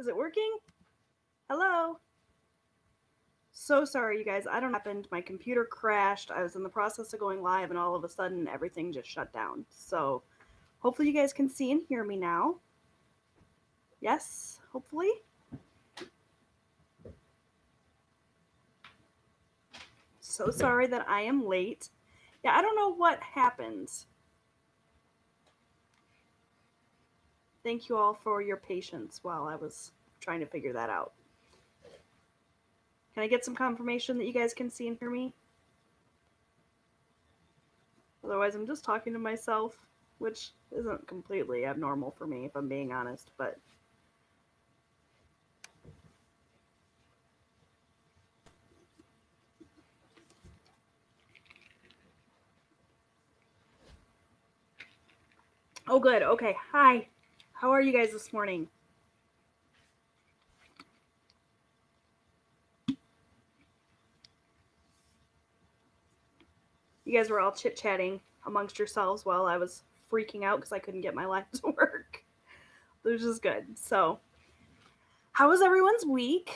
Is it working? Hello? So sorry, you guys. I don't know what happened. My computer crashed. I was in the process of going live, and all of a sudden, everything just shut down. So, hopefully, you guys can see and hear me now. Yes, hopefully. So sorry that I am late. Yeah, I don't know what happened. Thank you all for your patience while I was trying to figure that out. Can I get some confirmation that you guys can see and hear me? Otherwise, I'm just talking to myself, which isn't completely abnormal for me, if I'm being honest, but oh, good. Okay. Hi. How are you guys this morning? You guys were all chit chatting amongst yourselves while I was freaking out because I couldn't get my life to work, which is good. So, how was everyone's week?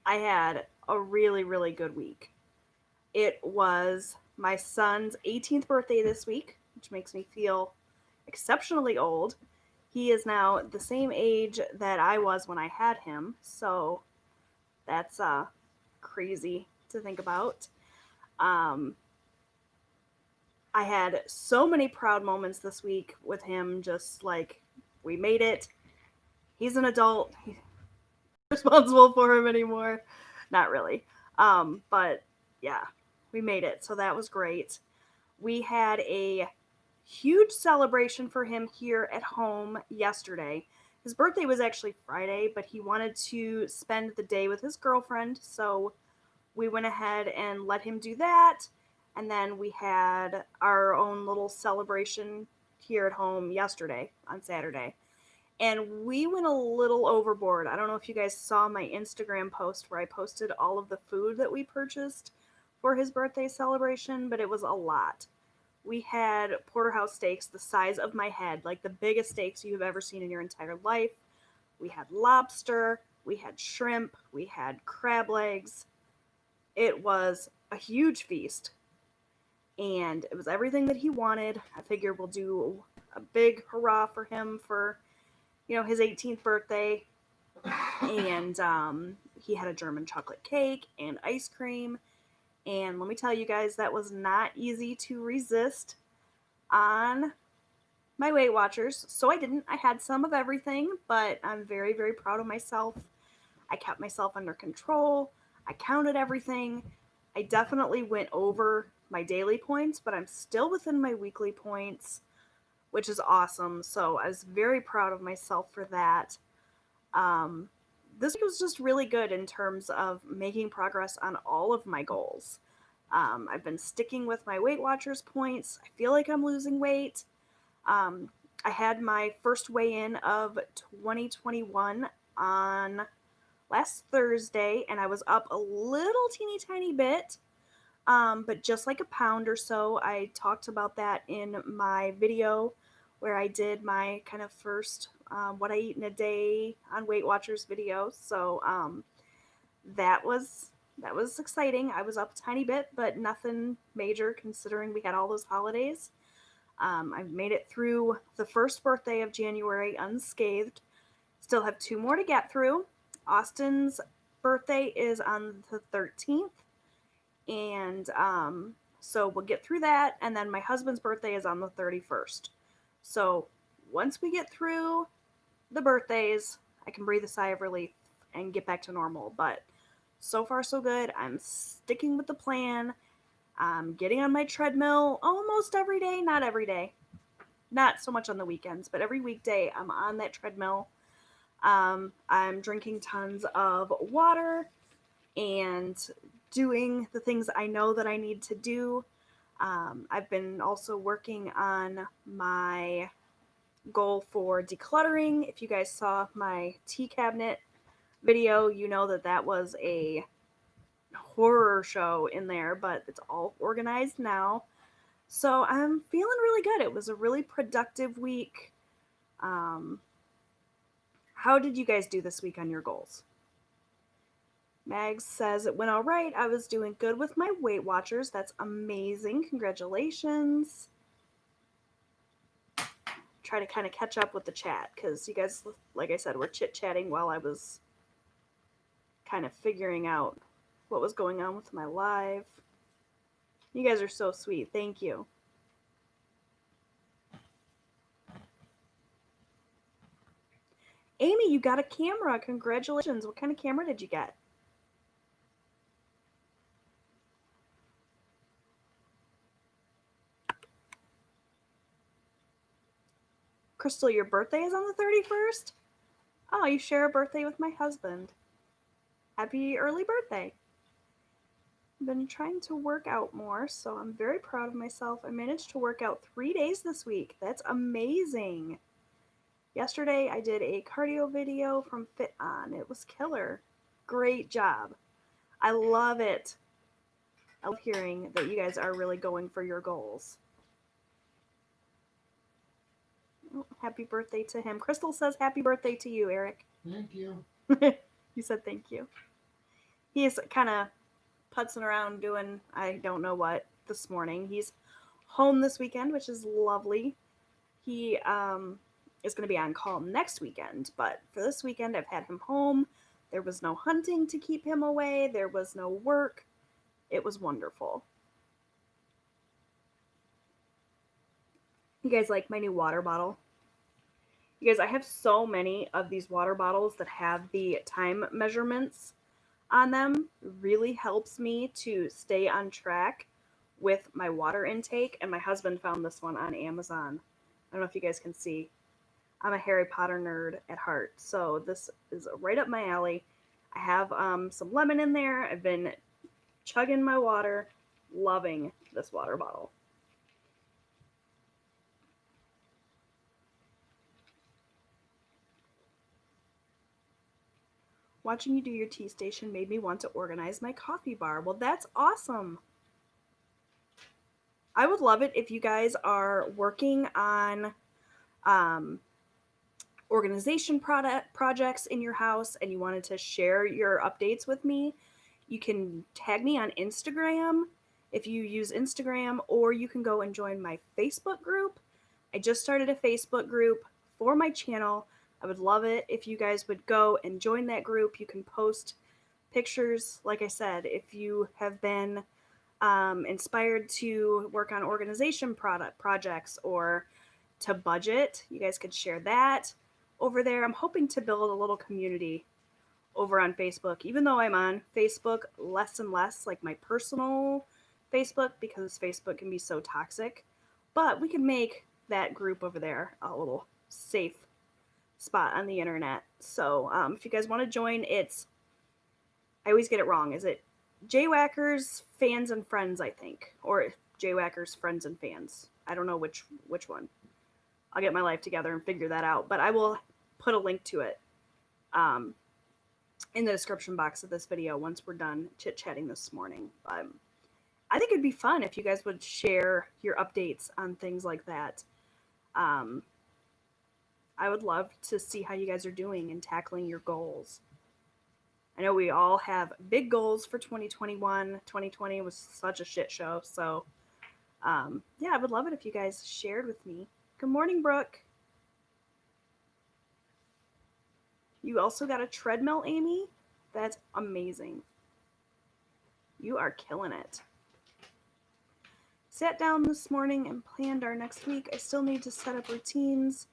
I had a really, really good week. It was my son's 18th birthday this week, which makes me feel exceptionally old. He is now the same age that I was when I had him, so that's crazy to think about. Um, I had so many proud moments this week with him, just like we made it. He's an adult. He's responsible for him anymore. Not really. But yeah, we made it. So that was great. We had a huge celebration for him here at home yesterday. His birthday was actually Friday, but he wanted to spend the day with his girlfriend, so we went ahead and let him do that. And then we had our own little celebration here at home yesterday on Saturday. And we went a little overboard. I don't know if you guys saw my Instagram post where I posted all of the food that we purchased for his birthday celebration, but it was a lot. We had porterhouse steaks the size of my head, like the biggest steaks you've ever seen in your entire life. We had lobster, we had shrimp, we had crab legs. It was a huge feast, and it was everything that he wanted. I figure we'll do a big hurrah for him for, his 18th birthday. And he had a German chocolate cake and ice cream. And let me tell you guys, that was not easy to resist on my Weight Watchers. So I didn't. I had some of everything, but I'm very, very proud of myself. I kept myself under control. I counted everything. I definitely went over my daily points, but I'm still within my weekly points, which is awesome. So I was very proud of myself for that. Um, this week was just really good in terms of making progress on all of my goals. I've been sticking with my Weight Watchers points. I feel like I'm losing weight. Um, I had my first weigh-in of 2021 on last Thursday, and I was up a little teeny tiny bit, but just like a pound or so. I talked about that in my video where I did my kind of first what I eat in a day on Weight Watchers video. So that was exciting. I was up a tiny bit, but nothing major considering we had all those holidays. I made it through the first birthday of January unscathed. Still have two more to get through. Austin's birthday is on the 13th, and so we'll get through that. And then my husband's birthday is on the 31st. So once we get through the birthdays, I can breathe a sigh of relief and get back to normal. But so far, so good. I'm sticking with the plan. I'm getting on my treadmill almost every day. Not every day. Not so much on the weekends, but every weekday I'm on that treadmill. I'm drinking tons of water and doing the things I know that I need to do. I've been also working on my goal for decluttering. If you guys saw my tea cabinet video, you know that that was a horror show in there, but it's all organized now. So I'm feeling really good. It was a really productive week. Um, how did you guys do this week on your goals? Mags says it went all right. I was doing good with my Weight Watchers. That's amazing. Congratulations. Try to kind of catch up with the chat because you guys, like I said, were chit chatting while I was kind of figuring out what was going on with my live. You guys are so sweet. Thank you. Amy, you got a camera. Congratulations. What kind of camera did you get? Crystal, your birthday is on the 31st? Oh, you share a birthday with my husband. Happy early birthday. I've been trying to work out more, so I'm very proud of myself. I managed to work out 3 days this week. That's amazing. Yesterday, I did a cardio video from Fit On. It was killer. Great job. I love it. I love hearing that you guys are really going for your goals. Oh, happy birthday to him. Crystal says happy birthday to you, Eric. Thank you. You said thank you. He's kind of putzing around doing I don't know what this morning. He's home this weekend, which is lovely. He is going to be on call next weekend, but for this weekend, I've had him home. There was no hunting to keep him away, there was no work. It was wonderful. You guys like my new water bottle? You guys, I have so many of these water bottles that have the time measurements on them. It really helps me to stay on track with my water intake, and my husband found this one on Amazon. I don't know if you guys can see. I'm a Harry Potter nerd at heart, so this is right up my alley. I have some lemon in there. I've been chugging my water, loving this water bottle. Watching you do your tea station made me want to organize my coffee bar. Well, that's awesome. I would love it if you guys are working on um, organization projects in your house and you wanted to share your updates with me. You can tag me on Instagram if you use Instagram, or you can go and join my Facebook group. I just started a Facebook group for my channel. I would love it if you guys would go and join that group. You can post pictures. Like I said, if you have been inspired to work on organization projects or to budget, you guys could share that over there. I'm hoping to build a little community over on Facebook, even though I'm on Facebook less and less, like my personal Facebook, because Facebook can be so toxic. But we can make that group over there a little safe spot on the internet. So if you guys want to join, I always get it wrong. Is it Jwhackers Fans and Friends, I think, or Jwhackers Friends and Fans? I don't know which one. I'll get my life together and figure that out. But I will put a link to it in the description box of this video once we're done chit-chatting this morning. I think it'd be fun if you guys would share your updates on things like that. I would love to see how you guys are doing in tackling your goals. I know we all have big goals for 2021. 2020 was such a shit show. So, yeah, I would love it if you guys shared with me. Good morning, Brooke. You also got a treadmill, Amy? That's amazing. You are killing it. Sat down this morning and planned our next week. I still need to set up routines,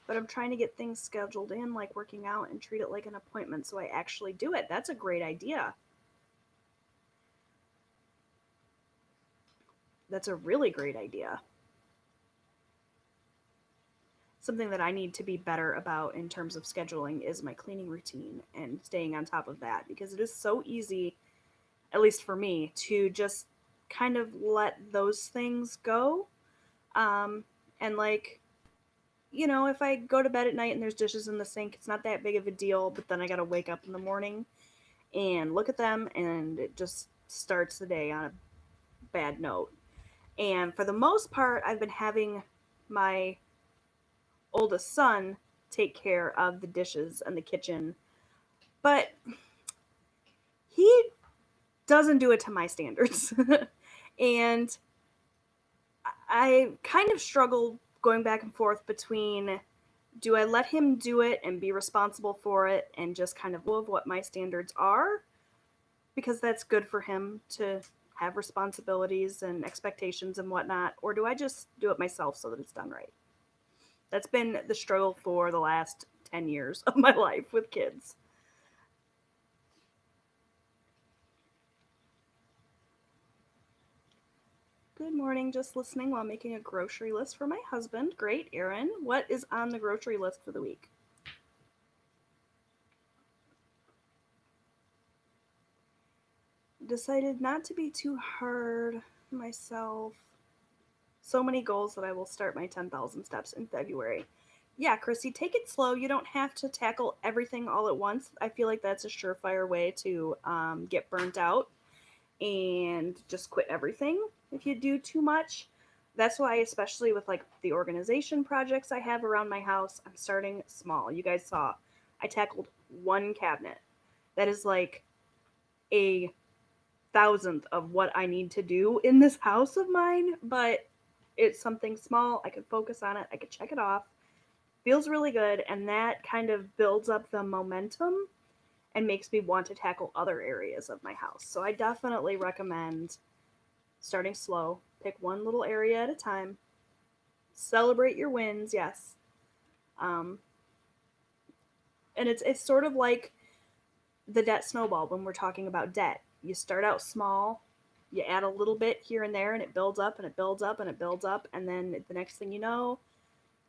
but I'm trying to get things scheduled in, like working out, and treat it like an appointment so I actually do it. That's a great idea. That's a really great idea. Something that I need to be better about in terms of scheduling is my cleaning routine and staying on top of that, because it is so easy, at least for me, to just kind of let those things go. And like, you know, if I go to bed at night and there's dishes in the sink, it's not that big of a deal, but then I gotta wake up in the morning and look at them, and it just starts the day on a bad note. And for the most part, I've been having my oldest son take care of the dishes and the kitchen, but he doesn't do it to my standards. And I kind of struggle going back and forth between, do I let him do it and be responsible for it and just kind of of what my standards are, because that's good for him to have responsibilities and expectations and whatnot, or do I just do it myself so that it's done right? That's been the struggle for the last 10 years of my life with kids. Good morning, just listening while making a grocery list for my husband. Great, Erin. What is on the grocery list for the week? Decided not to be too hard myself. So many goals that I will start my 10,000 steps in February. Yeah, Chrissy, take it slow. You don't have to tackle everything all at once. I feel like that's a surefire way to get burnt out and just quit everything if you do too much. That's why, especially with like the organization projects I have around my house, I'm starting small. You guys saw I tackled one cabinet. That is like a thousandth of what I need to do in this house of mine, but it's something small. I can focus on it, I can check it off. Feels really good, and that kind of builds up the momentum and makes me want to tackle other areas of my house. So I definitely recommend starting slow. Pick one little area at a time. Celebrate your wins, yes. Um, and it's sort of like the debt snowball when we're talking about debt. You start out small, you add a little bit here and there, and it builds up and it builds up and it builds up, and then the next thing you know,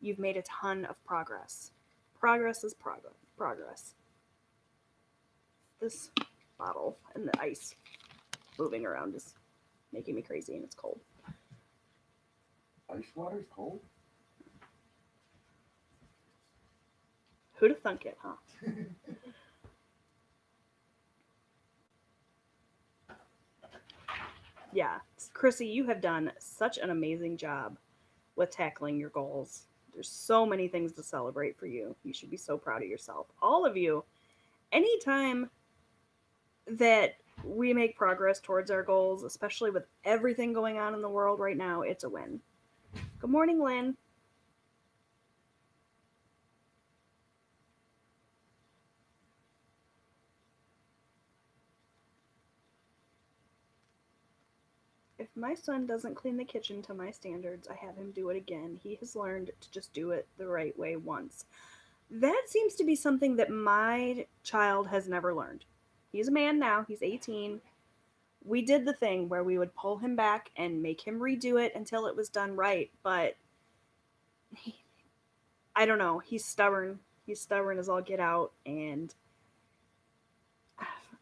you've made a ton of progress. Progress is progress. Progress. This bottle and the ice moving around is making me crazy, and it's cold. Ice water's cold? Who'd have thunk it, huh? Yeah, Chrissy, you have done such an amazing job with tackling your goals. There's so many things to celebrate for you. You should be so proud of yourself. All of you. Anytime that we make progress towards our goals, especially with everything going on in the world right now, it's a win. Good morning, Lynn. If my son doesn't clean the kitchen to my standards, I have him do it again. He has learned to just do it the right way once. That seems to be something that my child has never learned. He's a man now, he's 18. We did the thing where we would pull him back and make him redo it until it was done right, but he, I don't know, he's stubborn. He's stubborn as all get out, and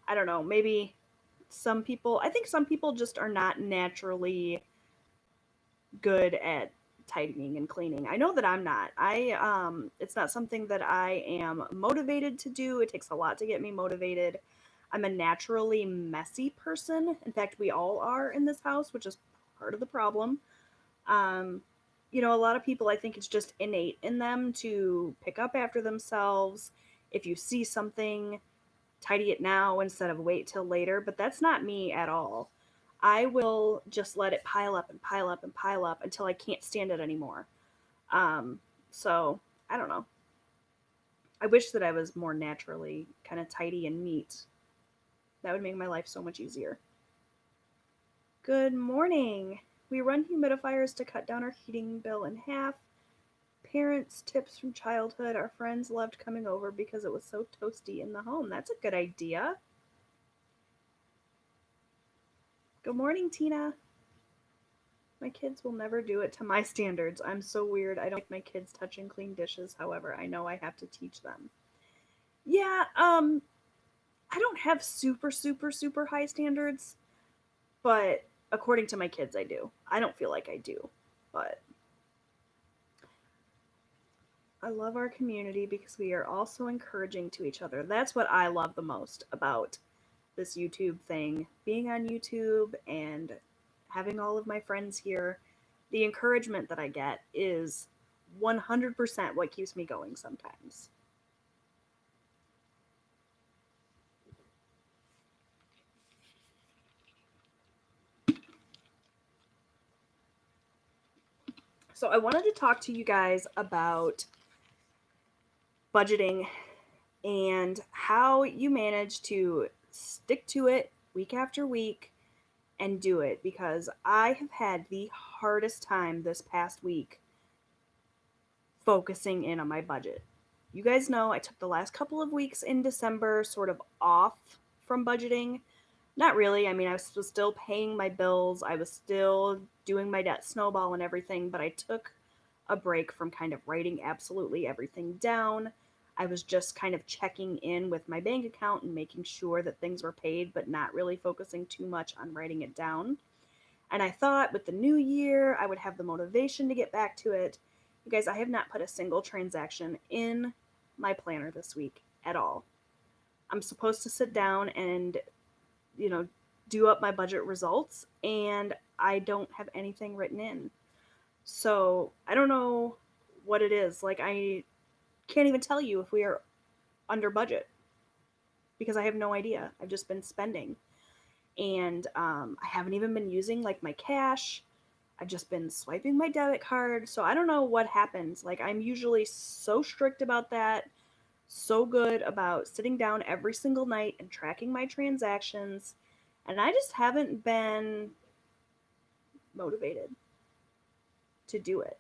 I don't know, maybe I think some people just are not naturally good at tidying and cleaning. I know that I'm not. It's not something that I am motivated to do. It takes a lot to get me motivated. I'm a naturally messy person. In fact, we all are in this house, which is part of the problem. Um, a lot of people, I think it's just innate in them to pick up after themselves. If you see something, tidy it now instead of wait till later, but that's not me at all. I will just let it pile up and pile up and pile up until I can't stand it anymore. Um, so I don't know. I wish that I was more naturally kind of tidy and neat. That would make my life so much easier. Good morning. We run humidifiers to cut down our heating bill in half. Parents' tips from childhood. Our friends loved coming over because it was so toasty in the home. That's a good idea. Good morning, Tina. My kids will never do it to my standards. I'm so weird. I don't like my kids touching clean dishes. However, I know I have to teach them. Yeah, I don't have super, super, super high standards, but according to my kids, I do. I don't feel like I do, but I love our community because we are all so encouraging to each other. That's what I love the most about this YouTube thing, being on YouTube and having all of my friends here, the encouragement that I get is 100% what keeps me going sometimes. So I wanted to talk to you guys about budgeting and how you manage to stick to it week after week and do it, because I have had the hardest time this past week focusing in on my budget. You guys know I took the last couple of weeks in December sort of off from budgeting. Not really. I mean, I was still paying my bills, I was still doing my debt snowball and everything, but I took a break from kind of writing absolutely everything down. I was just kind of checking in with my bank account and making sure that things were paid, but not really focusing too much on writing it down. And I thought with the new year, I would have the motivation to get back to it. You guys, I have not put a single transaction in my planner this week at all. I'm supposed to sit down and, you know, do up my budget results, and I don't have anything written in. So I don't know what it is. Like, I can't even tell you if we are under budget because I have no idea. I've just been spending. And I haven't even been using like my cash. I've just been swiping my debit card. So I don't know what happens. Like, I'm usually so strict about that, so good about sitting down every single night and tracking my transactions. And I just haven't been motivated to do it.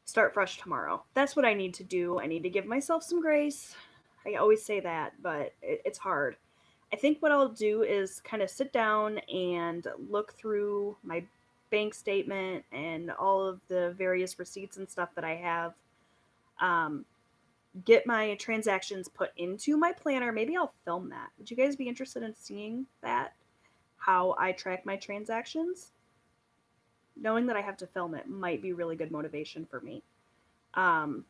Start fresh tomorrow. That's what I need to do. I need to give myself some grace. I always say that, but it's hard. I think what I'll do is kind of sit down and look through my bank statement and all of the various receipts and stuff that I have. Um, get my transactions put into my planner. Maybe I'll film that. Would you guys be interested in seeing that? How I track my transactions? Knowing that I have to film it might be really good motivation for me. Um,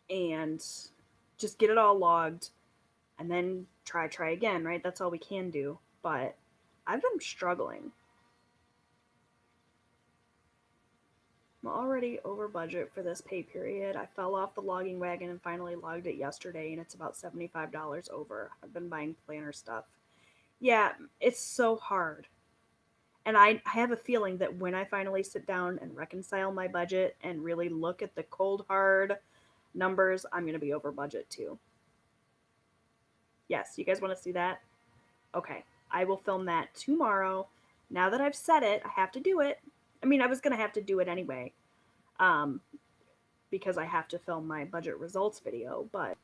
and just get it all logged and then try again, right? That's all we can do. But I've been struggling. I'm already over budget for this pay period. I fell off the logging wagon and finally logged it yesterday, and it's about $75 over. I've been buying planner stuff. Yeah, it's so hard. And I have a feeling that when I finally sit down and reconcile my budget and really look at the cold, hard numbers, I'm going to be over budget too. Yes, you guys want to see that? Okay, I will film that tomorrow. Now that I've said it, I have to do it. I mean, I was going to have to do it anyway, um, because I have to film my budget results video, but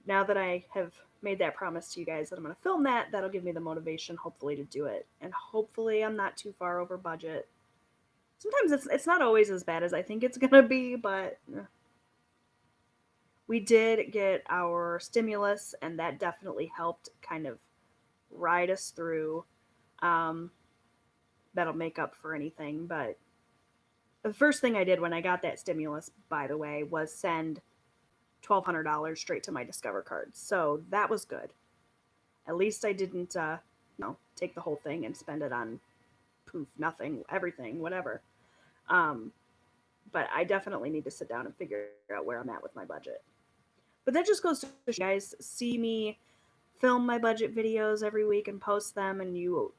now that I have made that promise to you guys that I'm going to film that, that'll give me the motivation, hopefully, to do it. And hopefully I'm not too far over budget. Sometimes it's not always as bad as I think it's going to be, but we did get our stimulus, and that definitely helped kind of ride us through. Um, that'll make up for anything, but the first thing I did when I got that stimulus, by the way, was send $1,200 straight to my Discover card. So that was good. At least I didn't, take the whole thing and spend it on poof, nothing, everything, whatever. Um, but I definitely need to sit down and figure out where I'm at with my budget. But that just goes to show you guys see me film my budget videos every week and post them, and you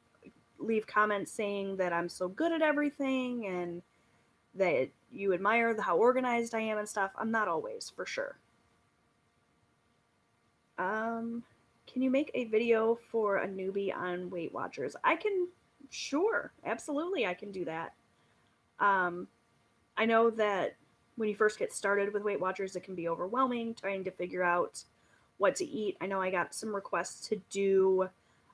leave comments saying that I'm so good at everything and that you admire how organized I am and stuff. I'm not always, for sure. Can you make a video for a newbie on Weight Watchers? I can, sure, absolutely, I can do that. I know that when you first get started with Weight Watchers, it can be overwhelming trying to figure out what to eat. I know I got some requests to do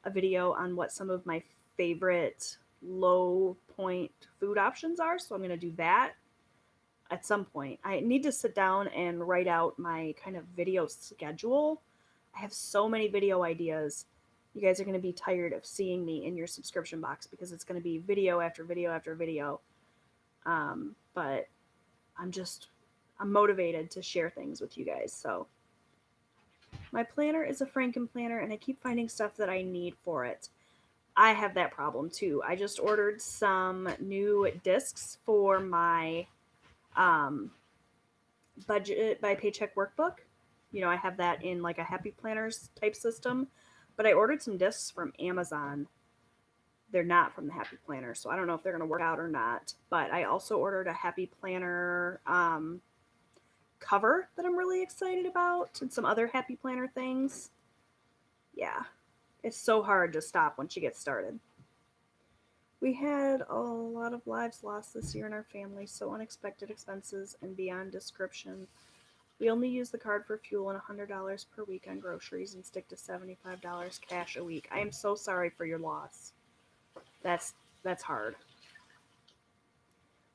a video on what some of my favorite low point food options are, so I'm going to do that at some point. I need to sit down and write out my kind of video schedule. I have so many video ideas. You guys are going to be tired of seeing me in your subscription box because it's going to be video after video after video. But I'm motivated to share things with you guys. So my planner is a Franken planner, and I keep finding stuff that I need for it. I have that problem too. I just ordered some new discs for my um, budget by paycheck workbook. You know, I have that in like a Happy Planners type system, but I ordered some discs from Amazon. They're not from the Happy Planner, so I don't know if they're going to work out or not. But I also ordered a Happy Planner cover that I'm really excited about, and some other Happy Planner things. Yeah, it's so hard to stop once you get started. We had a lot of lives lost this year in our family, so unexpected expenses and beyond description. We only use the card for fuel and $100 per week on groceries and stick to $75 cash a week. I am so sorry for your loss. That's that's hard.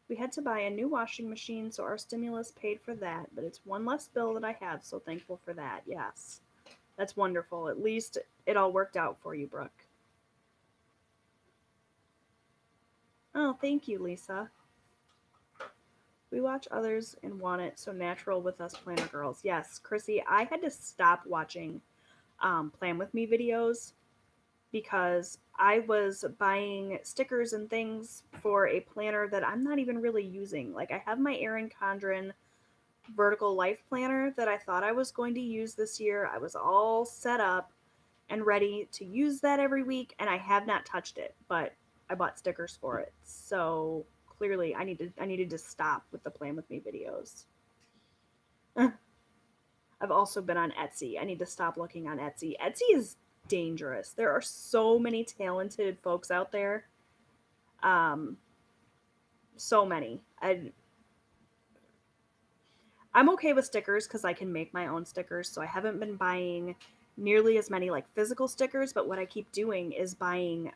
We had to buy a new washing machine, so our stimulus paid for that, but it's one less bill that I have, so thankful for that. Yes. That's wonderful. At least it all worked out for you, Brooke. Oh, thank you, Lisa. We watch others and want it so natural with us planner girls. Yes, Chrissy, I had to stop watching Plan With Me videos because I was buying stickers and things for a planner that I'm not even really using. Like, I have my Erin Condren Vertical Life Planner that I thought I was going to use this year. I was all set up and ready to use that every week, and I have not touched it, but I bought stickers for it. So clearly I needed to stop with the Plan With Me videos. I've also been on Etsy. I need to stop looking on Etsy. Etsy is dangerous. There are so many talented folks out there. Um, so many. I'm okay with stickers because I can make my own stickers. So I haven't been buying nearly as many like physical stickers. But what I keep doing is buying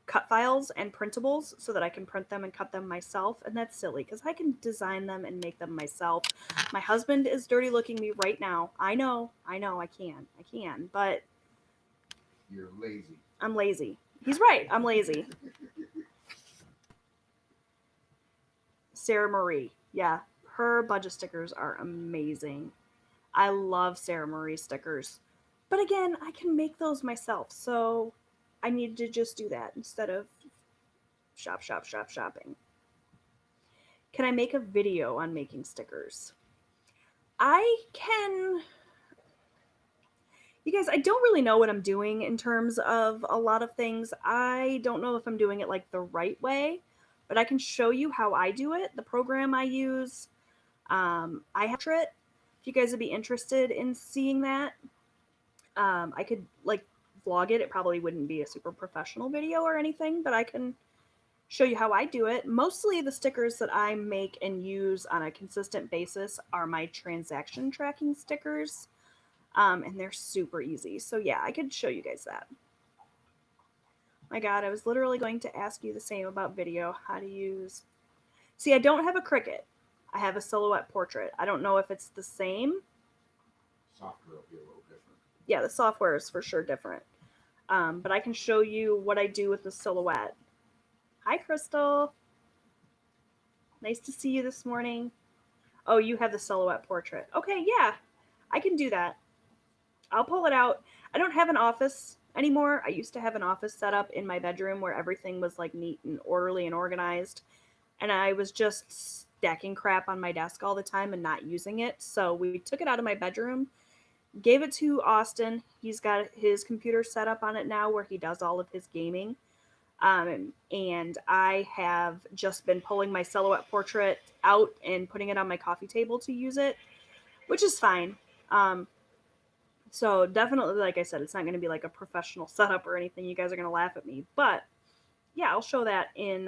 cut files and printables so that I can print them and cut them myself. And that's silly because I can design them and make them myself. My husband is dirty looking me right now. I know, I can, but you're lazy. I'm lazy. He's right. I'm lazy. Sarah Marie. Yeah, her budget stickers are amazing. I love Sarah Marie stickers. But again, I can make those myself. So I need to just do that instead of shopping. Can I make a video on making stickers? I can. You guys, I don't really know what I'm doing in terms of a lot of things. I don't know if I'm doing it like the right way, but I can show you how I do it, the program I use. I have it. If you guys would be interested in seeing that, I could like vlog it. It probably wouldn't be a super professional video or anything, but I can show you how I do it. Mostly the stickers that I make and use on a consistent basis are my transaction tracking stickers, and they're super easy. So yeah, I could show you guys that. My God, I was literally going to ask you the same about video. How to use... See, I don't have a Cricut. I have a silhouette portrait. I don't know if it's the same. Software will be a little different. Yeah, the software is for sure different. But I can show you what I do with the silhouette. Hi, Crystal. Nice to see you this morning. Oh, you have the silhouette portrait. Okay, yeah, I can do that. I'll pull it out. I don't have an office anymore. I used to have an office set up in my bedroom where everything was like neat and orderly and organized. And I was just stacking crap on my desk all the time and not using it. So we took it out of my bedroom, gave it to Austin. He's got his computer set up on it now where he does all of his gaming. And I have just been pulling my silhouette portrait out and putting it on my coffee table to use it, which is fine. So definitely, like I said, it's not going to be like a professional setup or anything. You guys are going to laugh at me, but yeah, I'll show that in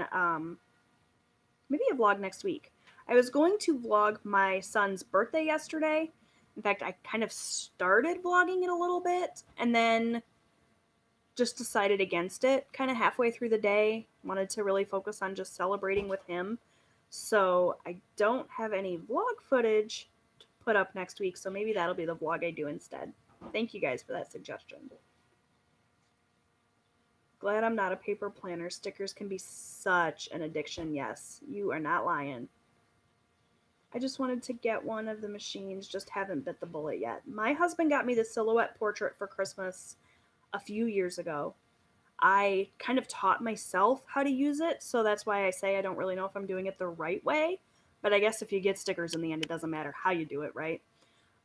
maybe a vlog next week. I was going to vlog my son's birthday yesterday. In fact, I kind of started vlogging it a little bit and then just decided against it kind of halfway through the day. Wanted to really focus on just celebrating with him. So I don't have any vlog footage to put up next week, so maybe that'll be the vlog I do instead. Thank you guys for that suggestion. Glad I'm not a paper planner. Stickers can be such an addiction. Yes, you are not lying. I just wanted to get one of the machines, just haven't bit the bullet yet. My husband got me the silhouette portrait for Christmas a few years ago. I kind of taught myself how to use it, so that's why I say I don't really know if I'm doing it the right way. But I guess if you get stickers in the end, it doesn't matter how you do it, right?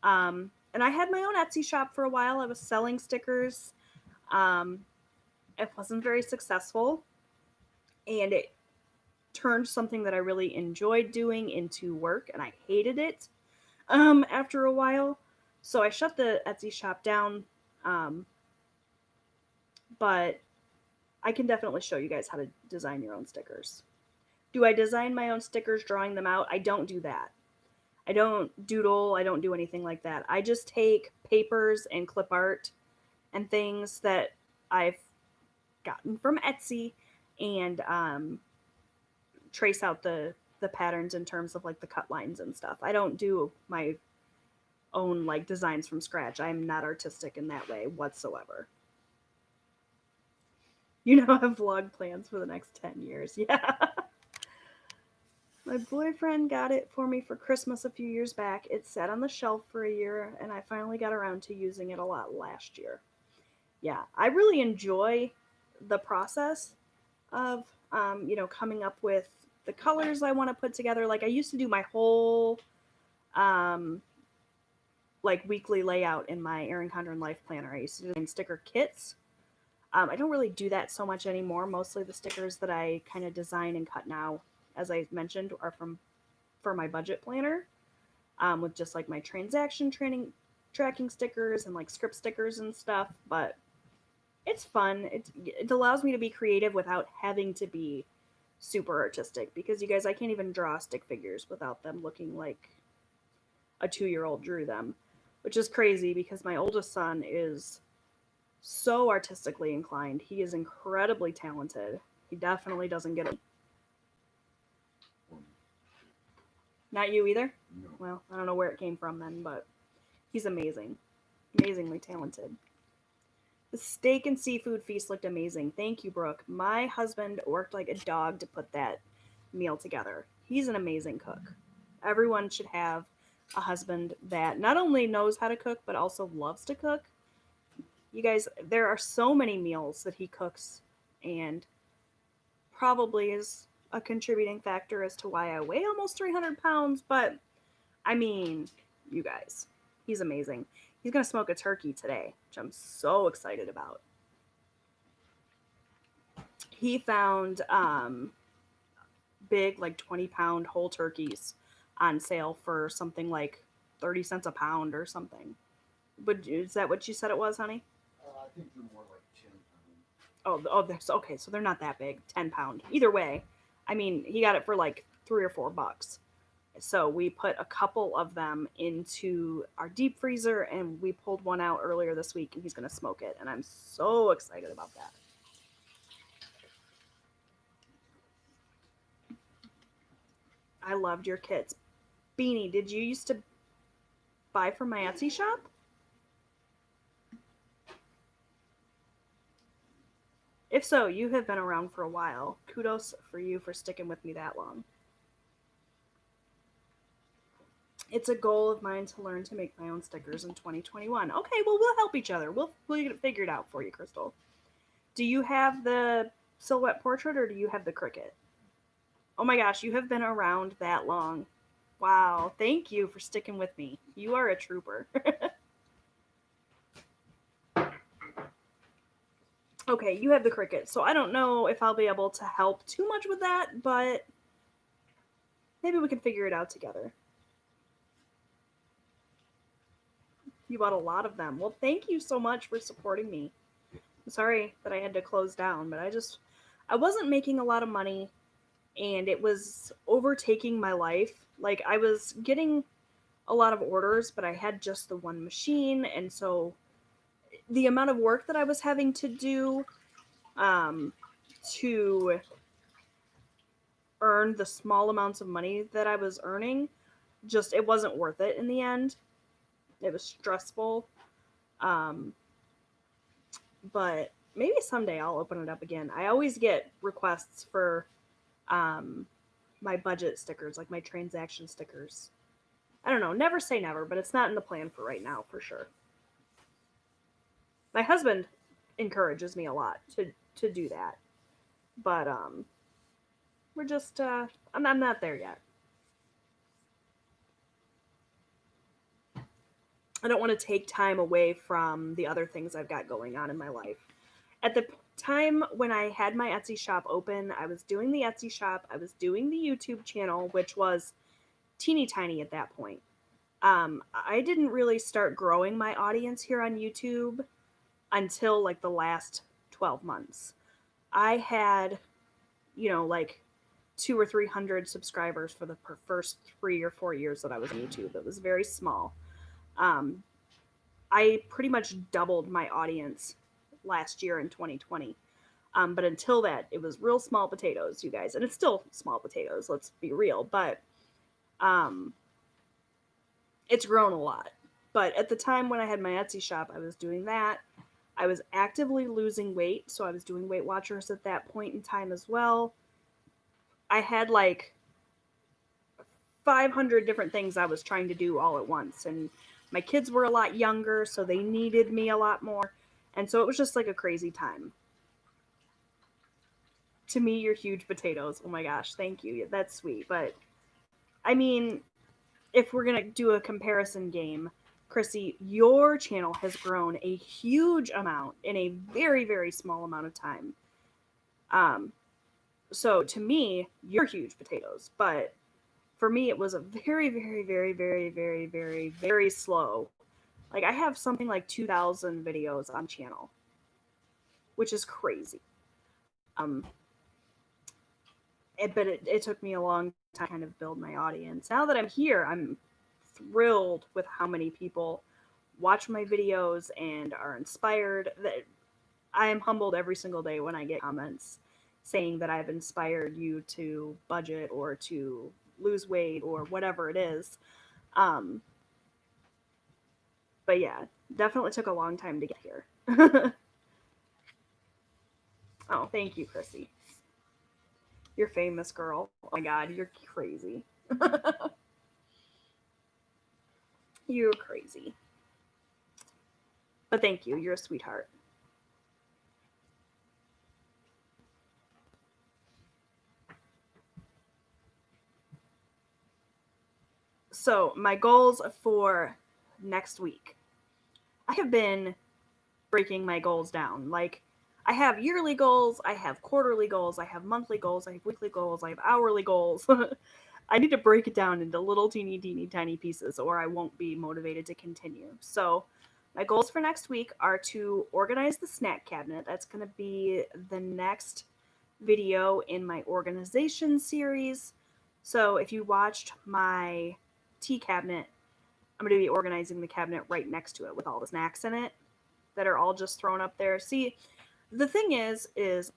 And I had my own Etsy shop for a while. I was selling stickers. Um, it wasn't very successful, and it turned something that I really enjoyed doing into work, and I hated it after a while. So I shut the Etsy shop down, um, but I can definitely show you guys how to design your own stickers. Do I design my own stickers drawing them out? I don't do that. I don't doodle, I don't do anything like that. I just take papers and clip art and things that I've gotten from Etsy and trace out the patterns in terms of like the cut lines and stuff. I don't do my own like designs from scratch. I'm not artistic in that way whatsoever. You know, I have vlog plans for the next 10 years. Yeah. My boyfriend got it for me for Christmas a few years back. It sat on the shelf for a year, and I finally got around to using it a lot last year. Yeah, I really enjoy the process of, coming up with the colors I want to put together. Like, I used to do my whole, um, like, weekly layout in my Erin Condren Life Planner. I used to design sticker kits. I don't really do that so much anymore. Mostly the stickers that I kind of design and cut now, as I mentioned, are from for my budget planner, with just like my transaction tracking stickers and like script stickers and stuff. But it's fun. It allows me to be creative without having to be super artistic because you guys, I can't even draw stick figures without them looking like a 2-year old drew them, which is crazy because my oldest son is so artistically inclined. He is incredibly talented. He definitely doesn't get it. Not you either? No. Well, I don't know where it came from then, but he's amazing. Amazingly talented. The steak and seafood feast looked amazing. Thank you, Brooke. My husband worked like a dog to put that meal together. He's an amazing cook. Everyone should have a husband that not only knows how to cook, but also loves to cook. You guys, there are so many meals that he cooks, and probably is a contributing factor as to why I weigh almost 300 pounds. But I mean, you guys, he's amazing. He's going to smoke a turkey today, which I'm so excited about. He found big, like 20-pound whole turkeys on sale for something like 30 cents a pound or something. But is that what you said it was, honey? I think they're more like 10 pounds. Okay, so they're not that big. 10-pound. Either way, I mean, he got it for like $3 or $4. So we put a couple of them into our deep freezer, and we pulled one out earlier this week, and he's going to smoke it. And I'm so excited about that. I loved your kits. Beanie, did you used to buy from my Etsy shop? If so, you have been around for a while. Kudos for you for sticking with me that long. It's a goal of mine to learn to make my own stickers in 2021. Okay, well, we'll help each other. We'll get it figured out for you, Crystal. Do you have the silhouette portrait or do you have the Cricut? Oh my gosh, you have been around that long. Wow, thank you for sticking with me. You are a trooper. Okay, you have the Cricut, so I don't know if I'll be able to help too much with that, but maybe we can figure it out together. You bought a lot of them. Well, thank you so much for supporting me. I'm sorry that I had to close down, but I wasn't making a lot of money, and it was overtaking my life. Like, I was getting a lot of orders, but I had just the one machine, and so the amount of work that I was having to do to earn the small amounts of money that I was earning, just it wasn't worth it in the end. It was stressful. But maybe someday I'll open it up again. I always get requests for my budget stickers, like my transaction stickers. I don't know, never say never, but it's not in the plan for right now, for sure. My husband encourages me a lot to do that. But we're just I'm not there yet. I don't want to take time away from the other things I've got going on in my life. At the time when I had my Etsy shop open, I was doing the Etsy shop, I was doing the YouTube channel, which was teeny tiny at that point. I didn't really start growing my audience here on YouTube until like the last 12 months. I had, like 200 or 300 subscribers for the first 3 or 4 years that I was on YouTube. It was very small. Um, I pretty much doubled my audience last year in 2020. But until that, it was real small potatoes, you guys. And it's still small potatoes, let's be real. But it's grown a lot. But at the time when I had my Etsy shop, I was doing that. I was actively losing weight, so I was doing Weight Watchers at that point in time as well. I had like 500 different things I was trying to do all at once, and my kids were a lot younger, so they needed me a lot more, and so it was just like a crazy time. To me, you're huge potatoes. Oh my gosh, thank you. That's sweet. But I mean, if we're gonna do a comparison game, Chrissy, your channel has grown a huge amount in a very, very small amount of time. So to me, you're huge potatoes, but for me, it was a very, very, very, very, very, very, very slow. Like I have something like 2,000 videos on channel, which is crazy. But it took me a long time to kind of build my audience. Now that I'm here, I'm thrilled with how many people watch my videos and are inspired. That I am humbled every single day when I get comments saying that I've inspired you to budget or to lose weight or whatever it is. But yeah, definitely took a long time to get here. Oh, thank you, Chrissy. You're famous, girl. Oh my god, you're crazy. You're crazy. But thank you. You're a sweetheart. So, my goals for next week. I have been breaking my goals down. Like, I have yearly goals, I have quarterly goals, I have monthly goals, I have weekly goals, I have hourly goals. I need to break it down into little teeny tiny pieces or I won't be motivated to continue. So, my goals for next week are to organize the snack cabinet. That's going to be the next video in my organization series. So, if you watched my tea cabinet, I'm going to be organizing the cabinet right next to it with all the snacks in it that are all just thrown up there. See, the thing is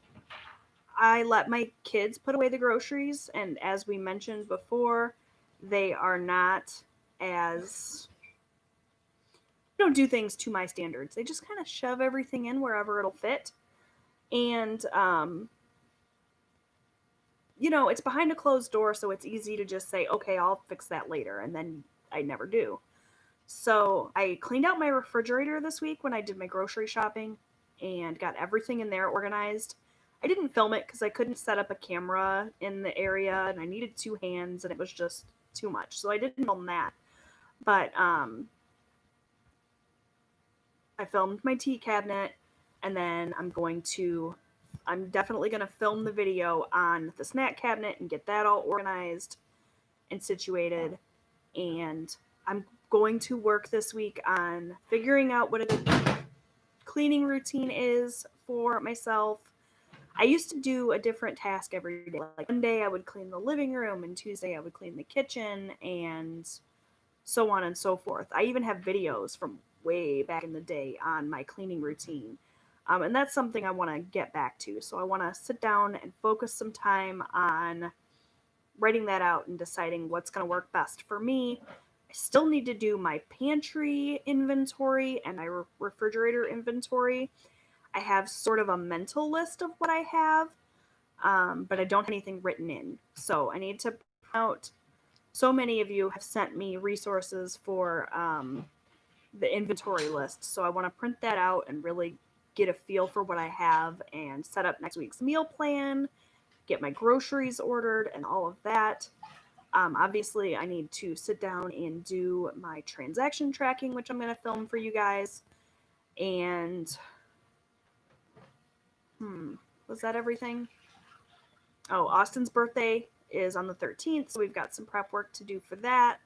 I let my kids put away the groceries, and as we mentioned before, they are not as don't do things to my standards. They just kind of shove everything in wherever it'll fit. And it's behind a closed door, so it's easy to just say, okay, I'll fix that later, and then I never do. So I cleaned out my refrigerator this week when I did my grocery shopping and got everything in there organized. I didn't film it because I couldn't set up a camera in the area and I needed 2 hands and it was just too much. So I didn't film that. But I filmed my tea cabinet and then I'm definitely going to film the video on the snack cabinet and get that all organized and situated. And I'm going to work this week on figuring out what a good cleaning routine is for myself. I used to do a different task every day. Like Monday I would clean the living room and Tuesday I would clean the kitchen and so on and so forth. I even have videos from way back in the day on my cleaning routine. And that's something I want to get back to. So I want to sit down and focus some time on writing that out and deciding what's going to work best for me. I still need to do my pantry inventory and my refrigerator inventory. I have sort of a mental list of what I have, but I don't have anything written in. So I need to print out. So many of you have sent me resources for the inventory list. So I want to print that out and really get a feel for what I have and set up next week's meal plan, get my groceries ordered, and all of that. Obviously, I need to sit down and do my transaction tracking, which I'm going to film for you guys. And, was that everything? Oh, Austin's birthday is on the 13th, so we've got some prep work to do for that.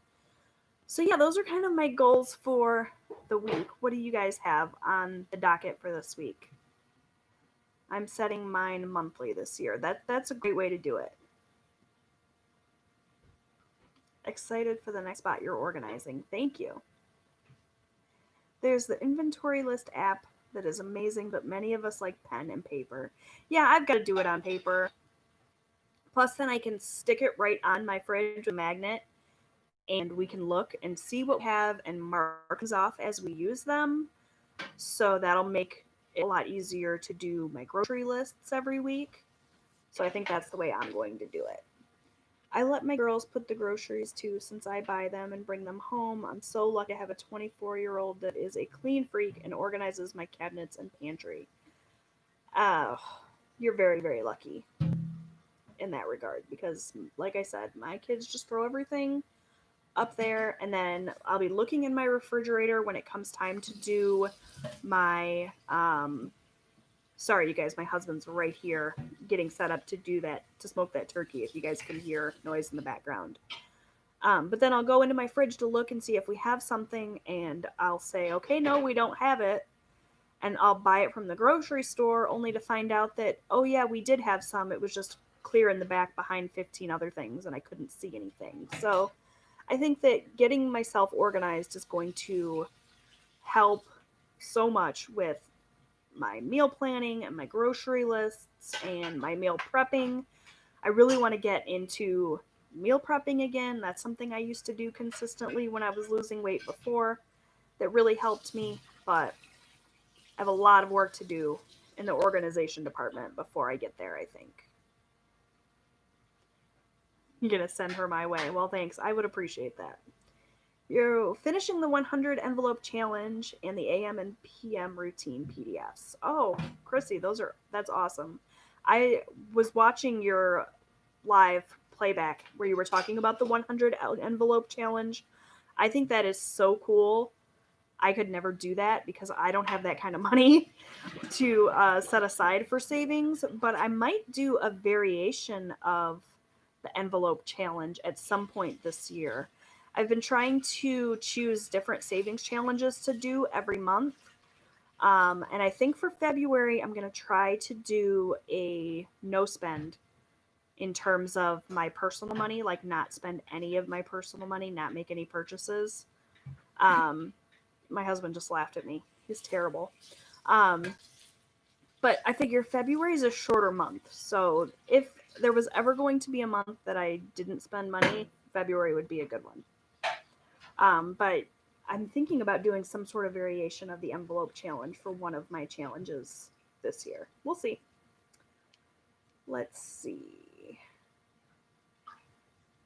So, yeah, those are kind of my goals for the week. What do you guys have on the docket for this week? I'm setting mine monthly this year. That's a great way to do it. Excited for the next spot you're organizing. Thank you. There's the inventory list app that is amazing, but many of us like pen and paper. Yeah, I've got to do it on paper. Plus, then I can stick it right on my fridge with a magnet, and we can look and see what we have and mark things off as we use them. So that'll make it a lot easier to do my grocery lists every week. So I think that's the way I'm going to do it. I let my girls put the groceries too since I buy them and bring them home. I'm so lucky to have a 24-year-old that is a clean freak and organizes my cabinets and pantry. You're very, very lucky in that regard because, like I said, my kids just throw everything up there, and then I'll be looking in my refrigerator when it comes time to do my sorry you guys, my husband's right here getting set up to do that, to smoke that turkey, if you guys can hear noise in the background. But then I'll go into my fridge to look and see if we have something, and I'll say, okay, no, we don't have it, and I'll buy it from the grocery store only to find out that, oh yeah, we did have some, it was just clear in the back behind 15 other things and I couldn't see anything. So I think that getting myself organized is going to help so much with my meal planning and my grocery lists and my meal prepping. I really want to get into meal prepping again. That's something I used to do consistently when I was losing weight before. That really helped me, but I have a lot of work to do in the organization department before I get there, I think. You're going to send her my way. Well, thanks. I would appreciate that. You're finishing the 100 envelope challenge and the AM and PM routine PDFs. Oh, Chrissy, that's awesome. I was watching your live playback where you were talking about the 100 envelope challenge. I think that is so cool. I could never do that because I don't have that kind of money to set aside for savings, but I might do a variation of the envelope challenge at some point this year. I've been trying to choose different savings challenges to do every month. And I think for February, I'm going to try to do a no spend in terms of my personal money, like not spend any of my personal money, not make any purchases. My husband just laughed at me. He's terrible. But I figure February is a shorter month. So if there was ever going to be a month that I didn't spend money, February would be a good one. But I'm thinking about doing some sort of variation of the envelope challenge for one of my challenges this year. We'll see. Let's see.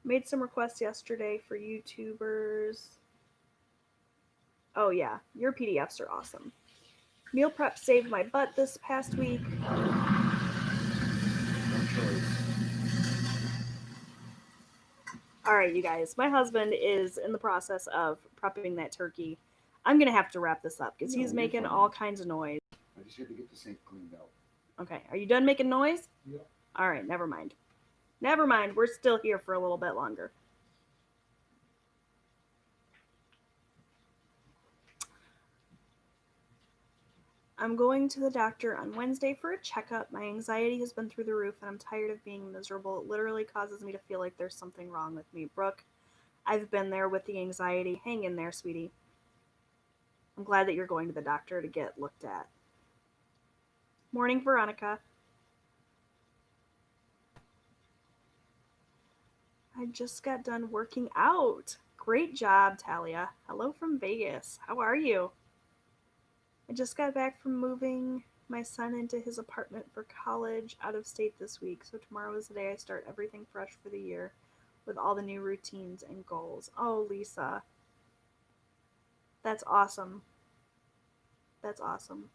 Made some requests yesterday for YouTubers. Oh yeah, your PDFs are awesome. Meal prep saved my butt this past week. All right, you guys, my husband is in the process of prepping that turkey. I'm going to have to wrap this up because he's making all kinds of noise. I just had to get the sink cleaned out. Okay, are you done making noise? Yeah. All right, never mind. Never mind, we're still here for a little bit longer. I'm going to the doctor on Wednesday for a checkup. My anxiety has been through the roof and I'm tired of being miserable. It literally causes me to feel like there's something wrong with me. Brooke, I've been there with the anxiety. Hang in there, sweetie. I'm glad that you're going to the doctor to get looked at. Morning, Veronica. I just got done working out. Great job, Talia. Hello from Vegas. How are you? I just got back from moving my son into his apartment for college out of state this week, so tomorrow is the day I start everything fresh for the year with all the new routines and goals. Oh, Lisa. That's awesome. That's awesome.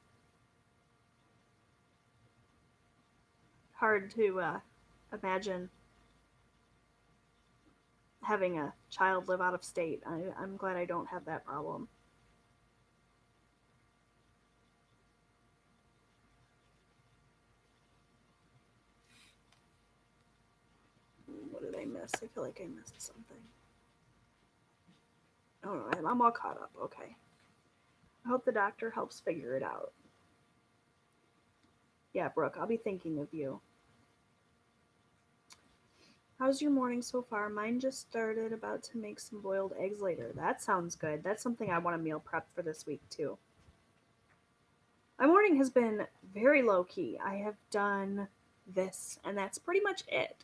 hard to imagine having a child live out of state. I'm glad I don't have that problem. What did I miss? I feel like I missed something. Oh no, I'm all caught up. Okay. I hope the doctor helps figure it out. Yeah, Brooke, I'll be thinking of you. How's your morning so far? Mine just started, about to make some boiled eggs later. That sounds good. That's something I want to meal prep for this week too. My morning has been very low key. I have done this, and that's pretty much it.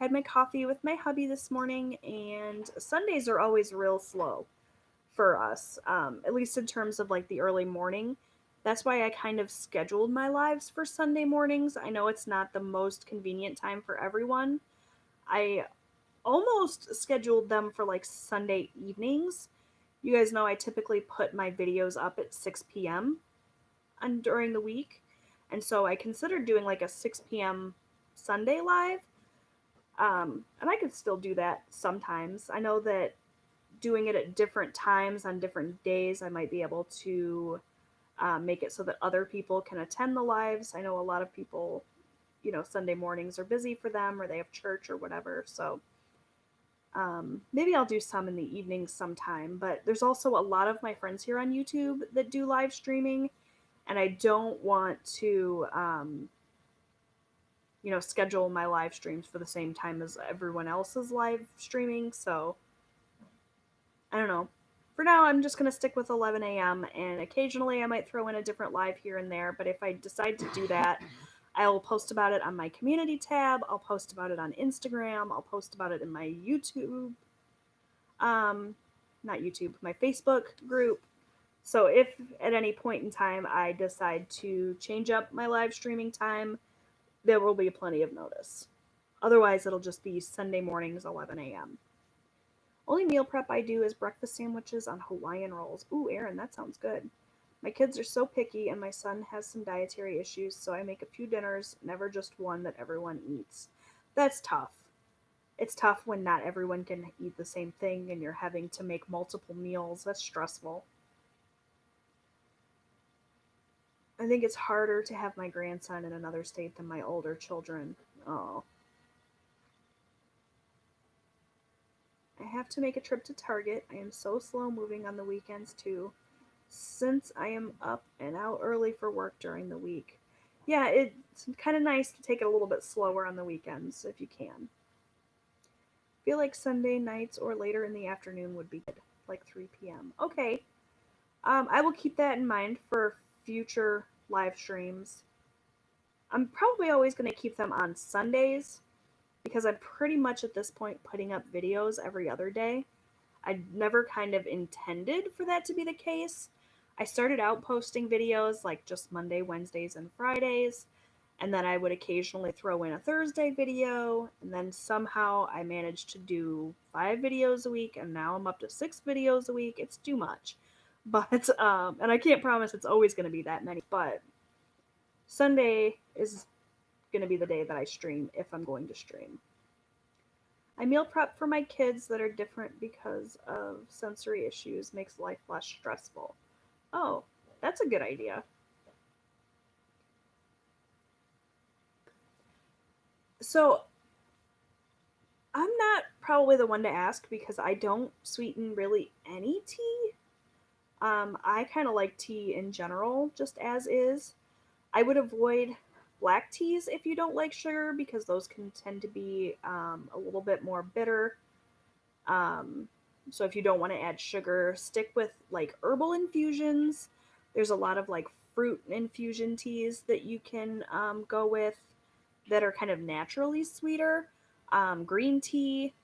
Had my coffee with my hubby this morning, and Sundays are always real slow for us, at least in terms of like the early morning. That's why I kind of scheduled my lives for Sunday mornings. I know it's not the most convenient time for everyone. I almost scheduled them for like Sunday evenings. You guys know I typically put my videos up at 6 p.m. and during the week. And so I considered doing like a 6 p.m. Sunday live. And I could still do that sometimes. I know that doing it at different times on different days, I might be able to make it so that other people can attend the lives. I know a lot of people, Sunday mornings are busy for them or they have church or whatever. So maybe I'll do some in the evenings sometime. But there's also a lot of my friends here on YouTube that do live streaming. And I don't want to, schedule my live streams for the same time as everyone else's live streaming. So I don't know. For now, I'm just going to stick with 11 a.m. and occasionally I might throw in a different live here and there. But if I decide to do that, I will post about it on my community tab. I'll post about it on Instagram. I'll post about it in my YouTube, not YouTube, my Facebook group. So if at any point in time I decide to change up my live streaming time, there will be plenty of notice. Otherwise, it'll just be Sunday mornings, 11 a.m. Only meal prep I do is breakfast sandwiches on Hawaiian rolls. Ooh, Erin, that sounds good. My kids are so picky, and my son has some dietary issues, so I make a few dinners, never just one that everyone eats. That's tough. It's tough when not everyone can eat the same thing and you're having to make multiple meals. That's stressful. I think it's harder to have my grandson in another state than my older children. Oh. I have to make a trip to Target. I am so slow moving on the weekends too, since I am up and out early for work during the week. Yeah, it's kind of nice to take it a little bit slower on the weekends if you can. Feel like Sunday nights or later in the afternoon would be good, like 3 p.m. Okay. I will keep that in mind for future live streams. I'm probably always going to keep them on Sundays because I'm pretty much at this point putting up videos every other day. I never kind of intended for that to be the case. I started out posting videos like just Monday, Wednesdays, and Fridays, and then I would occasionally throw in a Thursday video, and then somehow I managed to do 5 videos a week, and now I'm up to 6 videos a week. It's too much. But, and I can't promise it's always going to be that many, but Sunday is going to be the day that I stream if I'm going to stream. I meal prep for my kids that are different because of sensory issues, makes life less stressful. Oh, that's a good idea. So, I'm not probably the one to ask because I don't sweeten really any tea. I kind of like tea in general, just as is. I would avoid black teas if you don't like sugar because those can tend to be a little bit more bitter. Um, so if you don't want to add sugar, stick with like herbal infusions. There's a lot of like fruit infusion teas that you can go with that are kind of naturally sweeter. Green tea,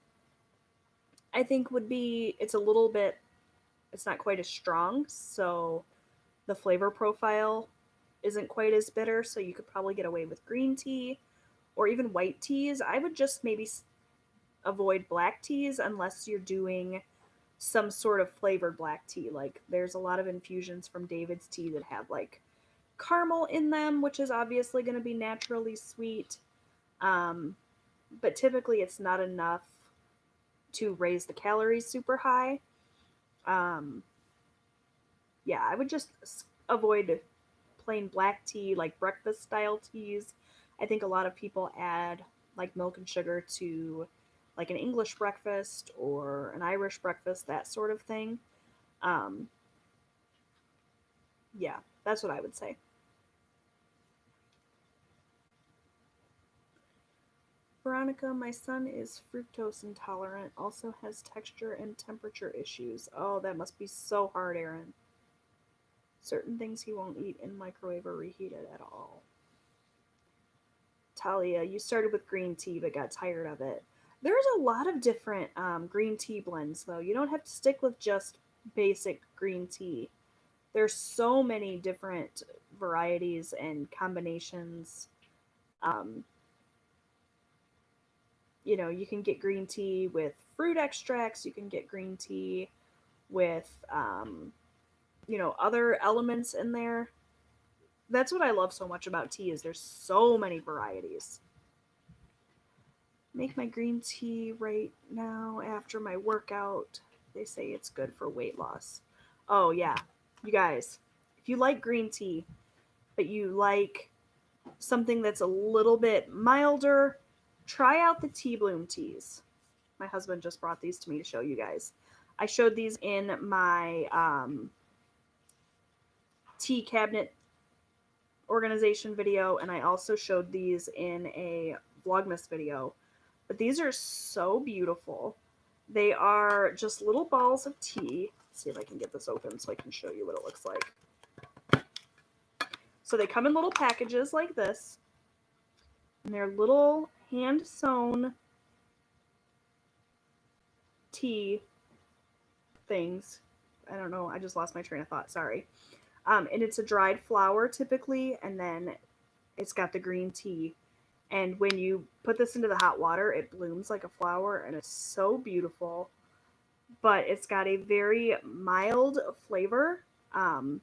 I think, would be, it's a little bit, it's not quite as strong. So the flavor profile isn't quite as bitter. So you could probably get away with green tea or even white teas. I would just maybe avoid black teas unless you're doing some sort of flavored black tea. Like there's a lot of infusions from David's Tea that have like caramel in them, which is obviously going to be naturally sweet. Um, but typically it's not enough to raise the calories super high. Um, yeah, I would just avoid plain black tea, like breakfast style teas. I think a lot of people add like milk and sugar to like an English breakfast or an Irish breakfast, that sort of thing. Um, yeah, that's what I would say. Veronica, my son is fructose intolerant, also has texture and temperature issues. Oh, that must be so hard, Erin. Certain things he won't eat in microwave or reheated at all. Talia, you started with green tea but got tired of it. There's a lot of different green tea blends, though. You don't have to stick with just basic green tea. There's so many different varieties and combinations. Um, you can get green tea with fruit extracts. You can get green tea with, other elements in there. That's what I love so much about tea is there's so many varieties. Make my green tea right now after my workout. They say it's good for weight loss. Oh, yeah. You guys, if you like green tea, but you like something that's a little bit milder, try out the tea bloom teas. My husband just brought these to me to show you guys. I showed these in my tea cabinet organization video, and I also showed these in a Vlogmas video. But these are so beautiful. They are just little balls of tea. Let's see if I can get this open so I can show you what it looks like. So they come in little packages like this, and they're little hand sewn tea things. I don't know. I just lost my train of thought. Sorry. And it's a dried flower typically, and then it's got the green tea. And when you put this into the hot water, it blooms like a flower, and it's so beautiful. But it's got a very mild flavor. Um,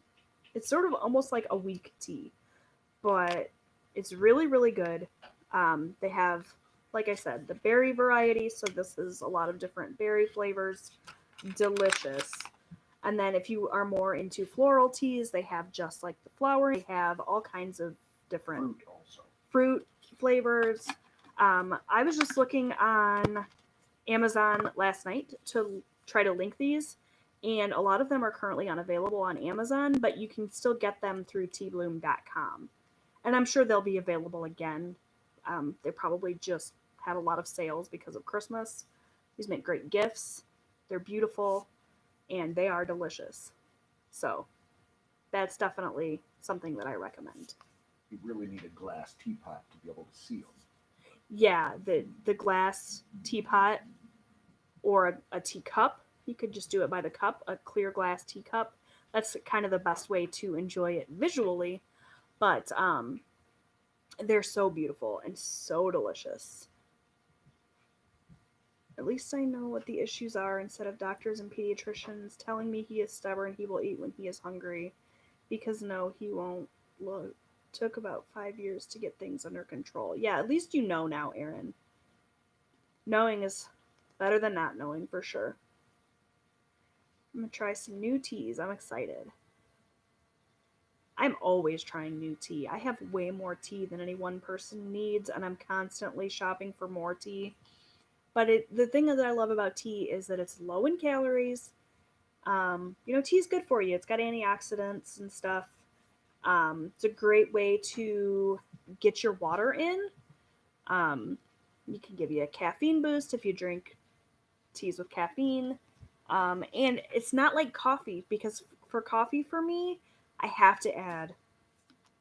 it's sort of almost like a weak tea, but it's really, really good. They have, like I said, the berry variety, so this is a lot of different berry flavors. Delicious. And then if you are more into floral teas, they have just like the flower. They have all kinds of different fruit flavors. I was just looking on Amazon last night to try to link these, and a lot of them are currently unavailable on Amazon, but you can still get them through tbloom.com. And I'm sure they'll be available again. They probably just had a lot of sales because of Christmas. These make great gifts. They're beautiful, and they are delicious. So that's definitely something that I recommend. You really need a glass teapot to be able to see them. Yeah, the glass teapot or a teacup. You could just do it by the cup, a clear glass teacup. That's kind of the best way to enjoy it visually. But they're so beautiful and so delicious. At least I know what the issues are instead of doctors and pediatricians telling me he is stubborn, he will eat when he is hungry. Because no, he won't. Look, took about 5 years to get things under control. Yeah, at least you know now, Erin. Knowing is better than not knowing for sure. I'm gonna try some new teas. I'm excited. I'm always trying new tea. I have way more tea than any one person needs, and I'm constantly shopping for more tea. But the thing that I love about tea is that it's low in calories. Tea is good for you. It's got antioxidants and stuff. It's a great way to get your water in. Um, you can give you a caffeine boost if you drink teas with caffeine. And it's not like coffee because for coffee for me, I have to add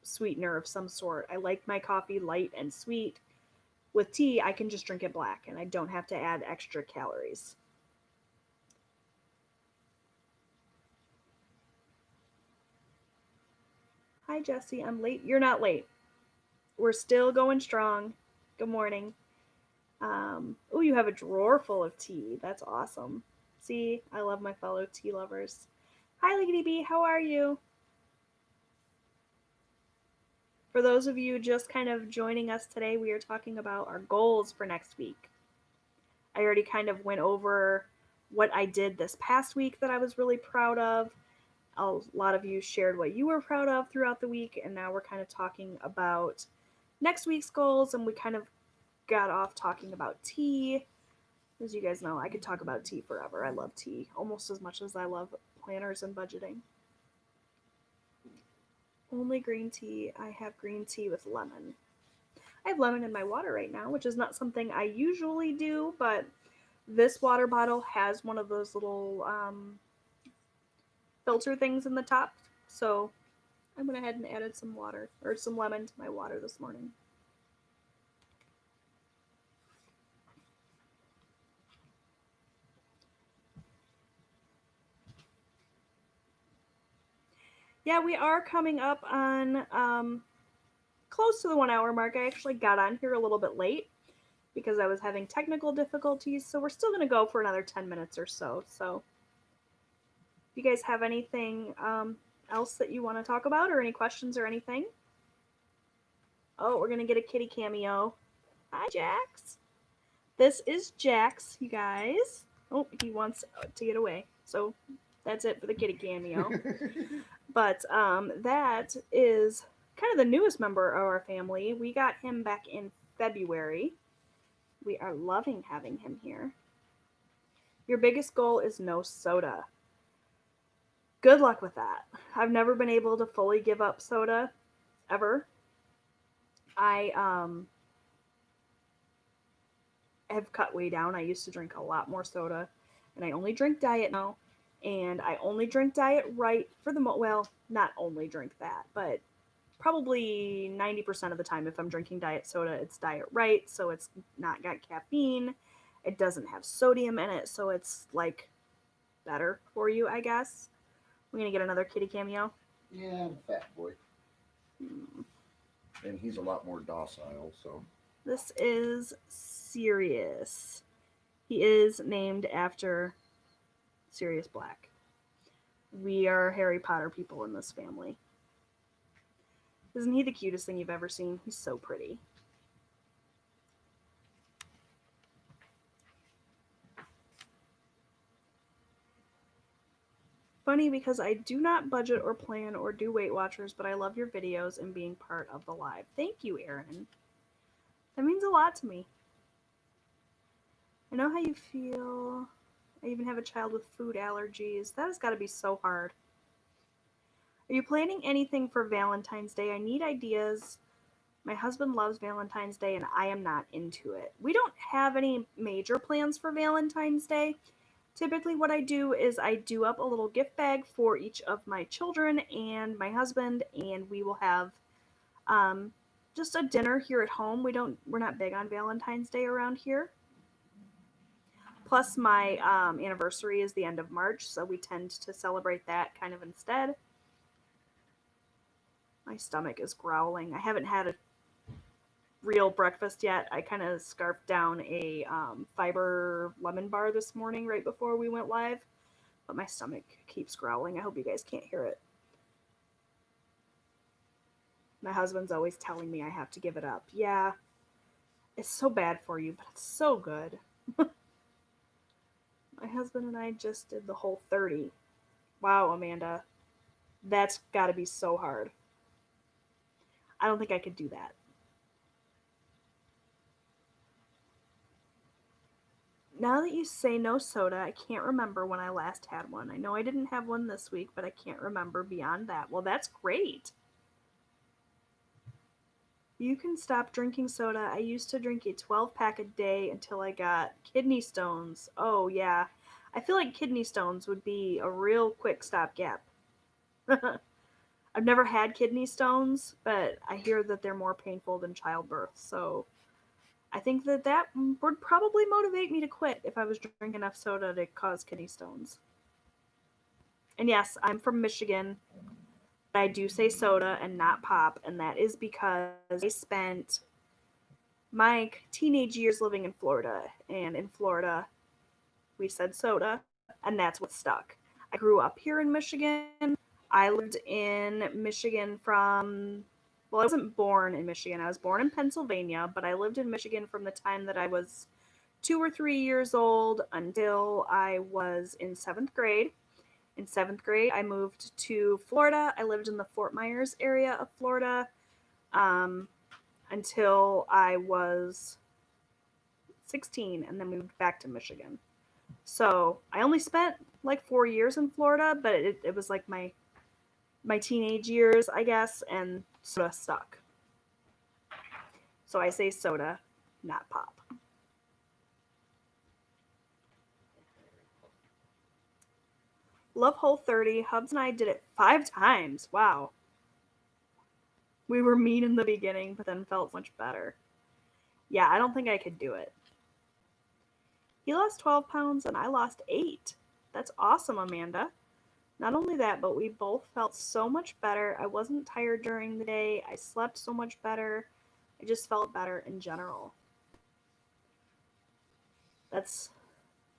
sweetener of some sort. I like my coffee light and sweet. With tea, I can just drink it black and I don't have to add extra calories. Hi, Jesse. I'm late. You're not late. We're still going strong. Good morning. Oh, you have a drawer full of tea. That's awesome. See, I love my fellow tea lovers. Hi, Liggity Bee. How are you? For those of you just kind of joining us today, we are talking about our goals for next week. I already kind of went over what I did this past week that I was really proud of. A lot of you shared what you were proud of throughout the week, and now we're kind of talking about next week's goals, and we kind of got off talking about tea. As you guys know, I could talk about tea forever. I love tea almost as much as I love planners and budgeting. Only green tea. I have green tea with lemon. I have lemon in my water right now, which is not something I usually do, but this water bottle has one of those little filter things in the top. So I went ahead and added some water or some lemon to my water this morning. Yeah, we are coming up on close to the 1 hour mark. I actually got on here a little bit late because I was having technical difficulties, so we're still going to go for another 10 minutes or so. So if you guys have anything else that you want to talk about or any questions or anything. Oh, we're going to get a kitty cameo. Hi, Jax. This is Jax, you guys. Oh, he wants to get away. So that's it for the kitty cameo. But that is kind of the newest member of our family. We got him back in February. We are loving having him here. Your biggest goal is no soda. Good luck with that. I've never been able to fully give up soda, ever. I have cut way down. I used to drink a lot more soda, and I only drink diet now. And I only drink diet right for the well, not only drink that, but probably 90% of the time if I'm drinking diet soda, it's diet right, so it's not got caffeine. It doesn't have sodium in it, so it's like better for you, I guess. We're gonna get another kitty cameo. Yeah, I'm a fat boy. And he's a lot more docile, so. This is Sirius. He is named after Sirius Black. We are Harry Potter people in this family. Isn't he the cutest thing you've ever seen? He's so pretty. Funny because I do not budget or plan or do Weight Watchers, but I love your videos and being part of the live. Thank you, Erin. That means a lot to me. I know how you feel. I even have a child with food allergies. That has got to be so hard. Are you planning anything for Valentine's Day? I need ideas. My husband loves Valentine's Day and I am not into it. We don't have any major plans for Valentine's Day. Typically what I do is I do up a little gift bag for each of my children and my husband, and we will have just a dinner here at home. We're not big on Valentine's Day around here. Plus my anniversary is the end of March, so we tend to celebrate that kind of instead. My stomach is growling. I haven't had a real breakfast yet. I kind of scarfed down a fiber lemon bar this morning right before we went live, but my stomach keeps growling. I hope you guys can't hear it. My husband's always telling me I have to give it up. Yeah, it's so bad for you, but it's so good. My husband and I just did the whole 30. Wow, Amanda. That's got to be so hard. I don't think I could do that. Now that you say no soda, I can't remember when I last had one. I know I didn't have one this week, but I can't remember beyond that. Well, that's great. You can stop drinking soda. I used to drink a 12-pack a day until I got kidney stones. Oh, yeah. I feel like kidney stones would be a real quick stopgap. I've never had kidney stones, but I hear that they're more painful than childbirth, so I think that would probably motivate me to quit if I was drinking enough soda to cause kidney stones. And yes, I'm from Michigan. I do say soda and not pop, and that is because I spent my teenage years living in Florida, and in Florida, we said soda, and that's what stuck. I grew up here in Michigan. I lived in Michigan from, Well, I wasn't born in Michigan. I was born in Pennsylvania, but I lived in Michigan from the time that I was 2 or 3 years old until I was in seventh grade. In seventh grade, I moved to Florida. I lived in the Fort Myers area of Florida um, until I was 16, and then moved back to Michigan. So I only spent like 4 years in Florida, but it was like my teenage years, I guess, and soda stuck. So I say soda, not pop. Love Whole 30. Hubs and I did it 5 times. Wow. We were mean in the beginning, but then felt much better. Yeah, I don't think I could do it. He lost 12 pounds and I lost 8. That's awesome, Amanda. Not only that, but we both felt so much better. I wasn't tired during the day. I slept so much better. I just felt better in general. That's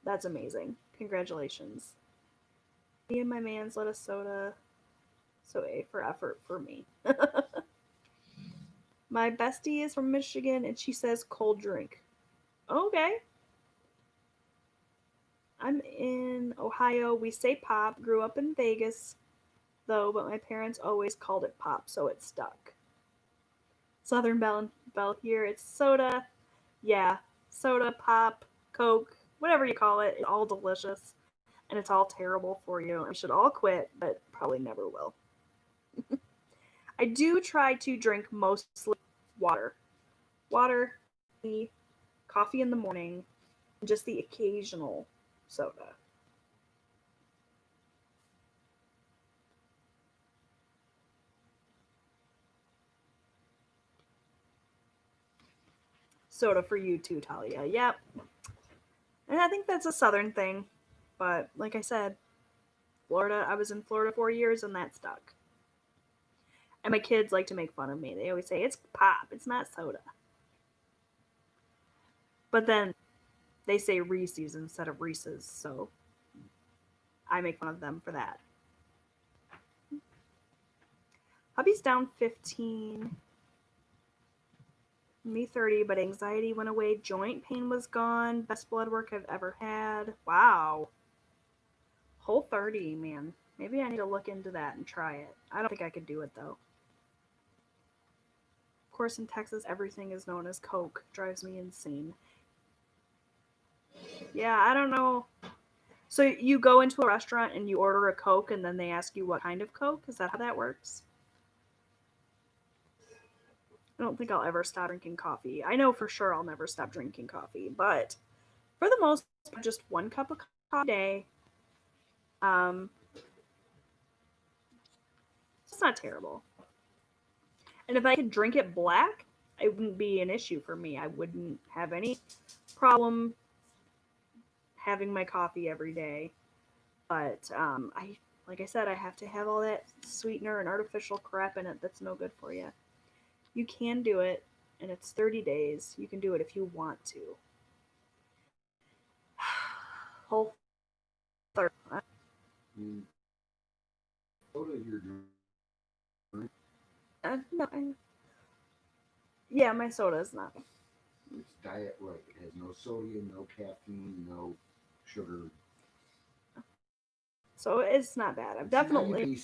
that's amazing. Congratulations. Me and my man's let us soda. So A for effort for me. My bestie is from Michigan and she says cold drink. Okay. I'm in Ohio. We say pop. Grew up in Vegas though, but my parents always called it pop, so it stuck. Southern Belle here. It's soda. Yeah, soda, pop, Coke, whatever you call it. It's all delicious and it's all terrible for you. We should all quit, but probably never will. I do try to drink mostly water. Water, tea, coffee in the morning, and just the occasional soda. Soda for you too, Talia. Yep. And I think that's a southern thing. But like I said, Florida, I was in Florida 4 years and that stuck. And my kids like to make fun of me. They always say, it's pop, it's not soda. But then they say Reese's instead of Reese's, so I make fun of them for that. Hubby's down 15. Me 30, but anxiety went away. Joint pain was gone. Best blood work I've ever had. Wow. Whole 30, man. Maybe I need to look into that and try it. I don't think I could do it though. Of course, in Texas, everything is known as Coke. Drives me insane. Yeah, I don't know. So you go into a restaurant and you order a Coke and then they ask you what kind of Coke? Is that how that works? I don't think I'll ever stop drinking coffee. I know for sure I'll never stop drinking coffee, but for the most part, just 1 cup of coffee a day. Um, it's not terrible. And if I could drink it black, it wouldn't be an issue for me. I wouldn't have any problem having my coffee every day. But I, like I said, I have to have all that sweetener and artificial crap in it that's no good for you. You can do it, and it's 30 days. You can do it if you want to. Whole 30. Mm. Soda you're drinking. No, yeah, my soda is not. It's diet right. It has no sodium, no caffeine, no sugar. So it's not bad. I've definitely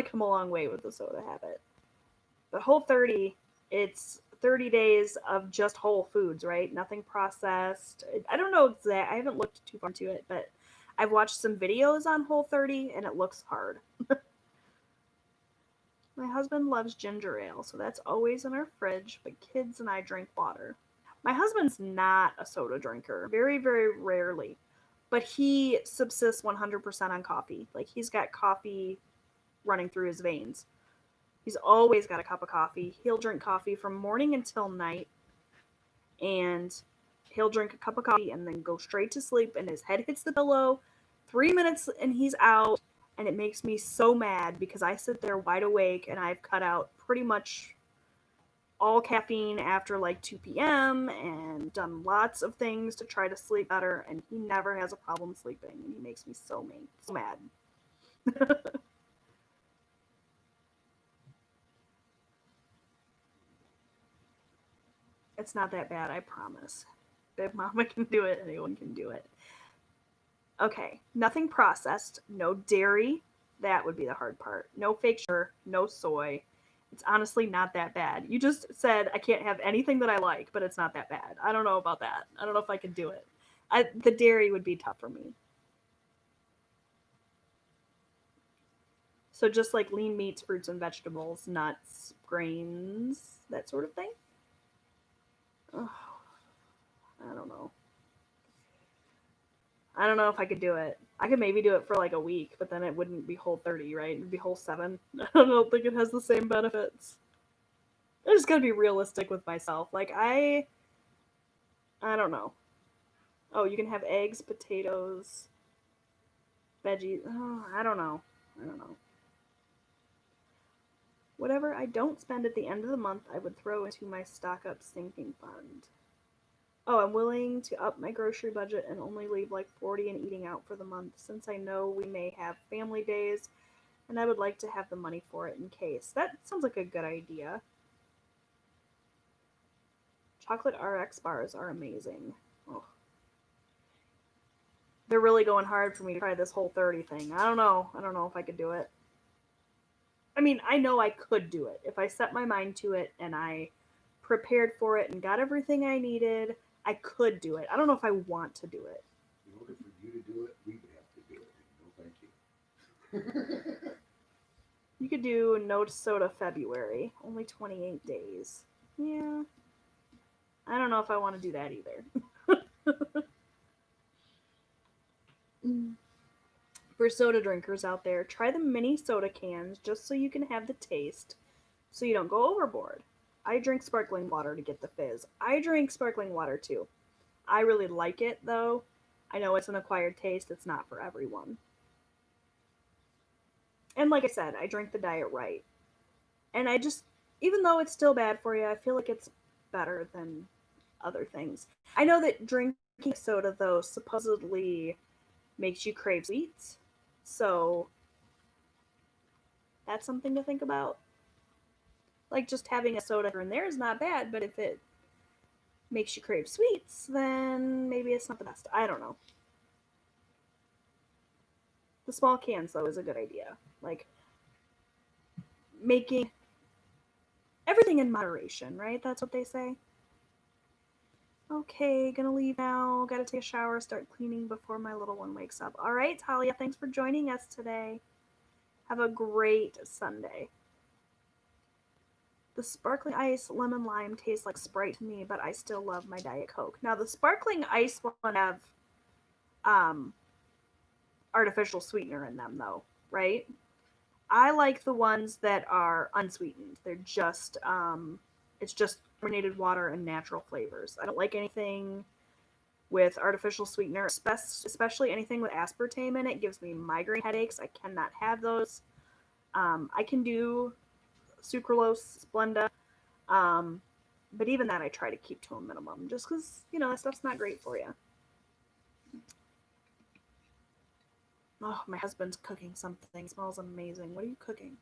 come a long way with the soda habit. But Whole 30, it's 30 days of just whole foods, right? Nothing processed. I don't know exactly. I haven't looked too far into it, but I've watched some videos on Whole 30 and it looks hard. My husband loves ginger ale, so that's always in our fridge, but kids and I drink water. My husband's not a soda drinker, very, very rarely, but he subsists 100% on coffee. Like, he's got coffee running through his veins. He's always got a cup of coffee. He'll drink coffee from morning until night, and he'll drink a cup of coffee and then go straight to sleep, and his head hits the pillow. 3 minutes and he's out, and it makes me so mad because I sit there wide awake and I've cut out pretty much all caffeine after like 2 p.m. and done lots of things to try to sleep better, and he never has a problem sleeping, and he makes me so mad. It's not that bad, I promise. Big Mama can do it, anyone can do it. Okay, nothing processed, no dairy. That would be the hard part. No fake sugar, no soy. It's honestly not that bad. You just said I can't have anything that I like, but it's not that bad. I don't know about that. I don't know if I could do it. The dairy would be tough for me. So just like lean meats, fruits and vegetables, nuts, grains, that sort of thing. Oh, I don't know. I don't know if I could do it. I could maybe do it for like a week, but then it wouldn't be whole 30, right? It'd be whole 7. I don't think it has the same benefits. I just gotta be realistic with myself. Like I don't know. Oh, you can have eggs, potatoes, veggies. Oh, I don't know. I don't know. Whatever I don't spend at the end of the month, I would throw into my stock up sinking fund. Oh, I'm willing to up my grocery budget and only leave like 40 and eating out for the month since I know we may have family days and I would like to have the money for it in case. That sounds like a good idea. Chocolate RX bars are amazing. Oh, they're really going hard for me to try this whole 30 thing. I don't know. I don't know if I could do it. I mean, I know I could do it. If I set my mind to it and I prepared for it and got everything I needed, I could do it. I don't know if I want to do it. In order for you to do it, we would have to do it. No, thank you. You could do no soda February, only 28 days. Yeah, I don't know if I want to do that either. For soda drinkers out there, try the mini soda cans just so you can have the taste so you don't go overboard. I drink sparkling water to get the fizz. I drink sparkling water too. I really like it though. I know it's an acquired taste, it's not for everyone. And like I said, I drink the diet right. And I just, even though it's still bad for you, I feel like it's better than other things. I know that drinking soda though supposedly makes you crave sweets. So that's something to think about. Like just having a soda here and there is not bad, but if it makes you crave sweets, then maybe it's not the best. I don't know. The small cans though is a good idea. Like making everything in moderation, right? That's what they say. Okay, gonna leave now. Gotta take a shower, start cleaning before my little one wakes up. All right, Talia, thanks for joining us today. Have a great Sunday. The sparkling ice lemon lime tastes like Sprite to me, but I still love my Diet Coke. Now the sparkling ice one have um, artificial sweetener in them, though, right? I like the ones that are unsweetened. They're just it's just carbonated water and natural flavors. I don't like anything with artificial sweetener, especially anything with aspartame in it. It gives me migraine headaches. I cannot have those. I can do sucralose, Splenda, but even that I try to keep to a minimum, just because that stuff's not great for you. Oh, my husband's cooking something. It smells amazing. What are you cooking?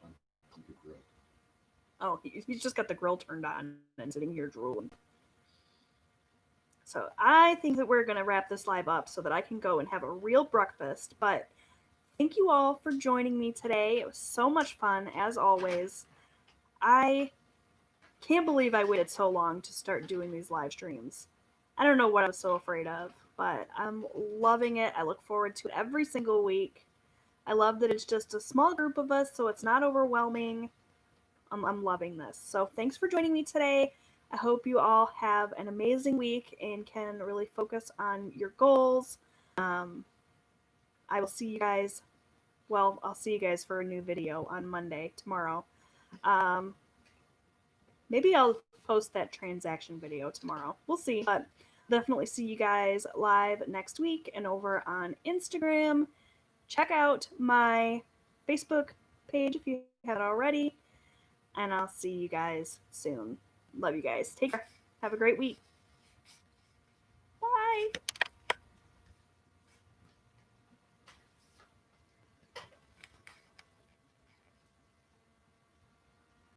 On the grill. Oh, he's just got the grill turned on and sitting here drooling. So I think that we're going to wrap this live up so that I can go and have a real breakfast. But thank you all for joining me today. It was so much fun, as always. I can't believe I waited so long to start doing these live streams. I don't know what I was so afraid of, but I'm loving it. I look forward to it every single week. I love that it's just a small group of us, so it's not overwhelming. I'm loving this. So thanks for joining me today. I hope you all have an amazing week and can really focus on your goals. I will see you guys. Well, I'll see you guys for a new video on Monday, tomorrow. Maybe I'll post that transaction video tomorrow. We'll see. But definitely see you guys live next week and over on Instagram. Check out my Facebook page if you haven't already. And I'll see you guys soon. Love you guys. Take care. Have a great week. Bye.